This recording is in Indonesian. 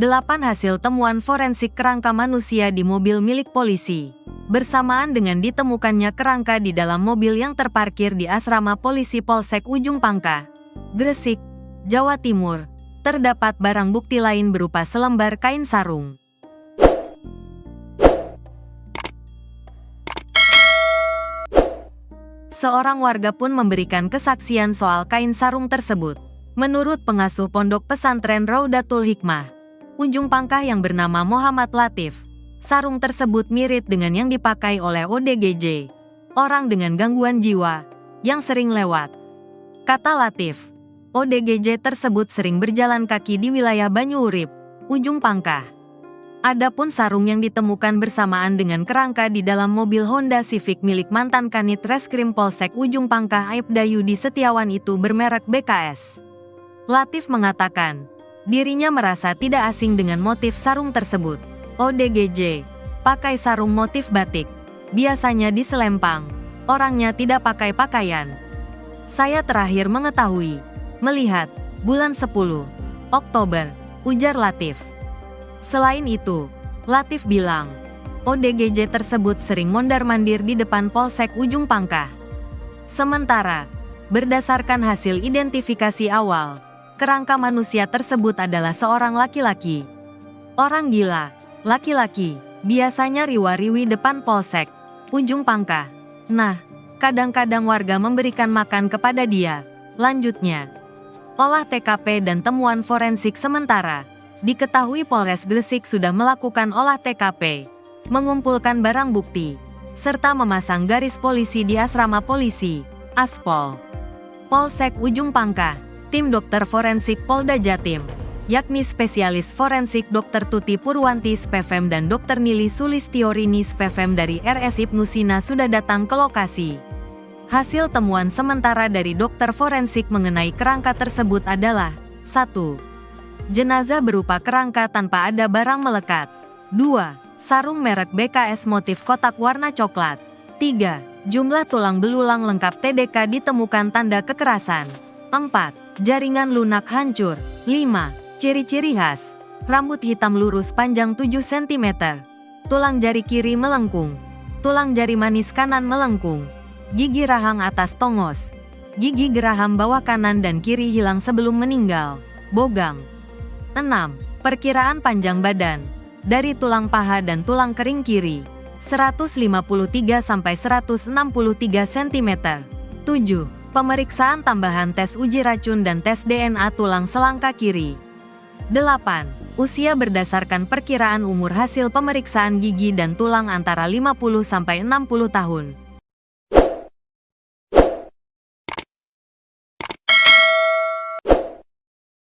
8 hasil temuan forensik kerangka manusia di mobil milik polisi. Bersamaan dengan ditemukannya kerangka di dalam mobil yang terparkir di asrama polisi Polsek Ujung Pangkah, Gresik, Jawa Timur, terdapat barang bukti lain berupa selembar kain sarung. Seorang warga pun memberikan kesaksian soal kain sarung tersebut. Menurut pengasuh pondok pesantren Raudatul Hikmah, Ujung Pangkah yang bernama Muhammad Latif, sarung tersebut mirip dengan yang dipakai oleh ODGJ, orang dengan gangguan jiwa, yang sering lewat. Kata Latif, ODGJ tersebut sering berjalan kaki di wilayah Banyu Urip, Ujung Pangkah. Adapun sarung yang ditemukan bersamaan dengan kerangka di dalam mobil Honda Civic milik mantan Kanit Reskrim Polsek Ujung Pangkah Aibda Yudi Setiawan itu bermerek BKS. Latif mengatakan, dirinya merasa tidak asing dengan motif sarung tersebut. ODGJ, pakai sarung motif batik, biasanya di Selempang, orangnya tidak pakai pakaian. Saya terakhir melihat, bulan 10 Oktober, ujar Latif. Selain itu, Latif bilang, ODGJ tersebut sering mondar-mandir di depan Polsek Ujung Pangkah. Sementara, berdasarkan hasil identifikasi awal, kerangka manusia tersebut adalah seorang laki-laki. Orang gila, laki-laki, biasanya riwa-riwi depan Polsek Ujung Pangkah. Nah, kadang-kadang warga memberikan makan kepada dia. Lanjutnya, olah TKP dan temuan forensik sementara. Diketahui Polres Gresik sudah melakukan olah TKP, mengumpulkan barang bukti, serta memasang garis polisi di asrama polisi, Aspol. Polsek Ujung Pangkah, tim dokter forensik Polda Jatim, yakni spesialis forensik Dr. Tuti Purwanti SPVM dan Dr. Nili Sulistiorini SPVM dari RS Ibnu Sina sudah datang ke lokasi. Hasil temuan sementara dari dokter forensik mengenai kerangka tersebut adalah 1. Jenazah berupa kerangka tanpa ada barang melekat. 2. Sarung merek BKS motif kotak warna coklat. 3. Jumlah tulang belulang lengkap TDK ditemukan tanda kekerasan. 4. Jaringan lunak hancur. 5. Ciri-ciri khas. Rambut hitam lurus panjang 7 cm. Tulang jari kiri melengkung. Tulang jari manis kanan melengkung. Gigi rahang atas tongos. Gigi geraham bawah kanan dan kiri hilang sebelum meninggal. Bogang. 6. Perkiraan panjang badan. Dari tulang paha dan tulang kering kiri, 153-163 cm. 7. Pemeriksaan tambahan tes uji racun dan tes DNA tulang selangka kiri. 8. Usia berdasarkan perkiraan umur hasil pemeriksaan gigi dan tulang antara 50-60 tahun.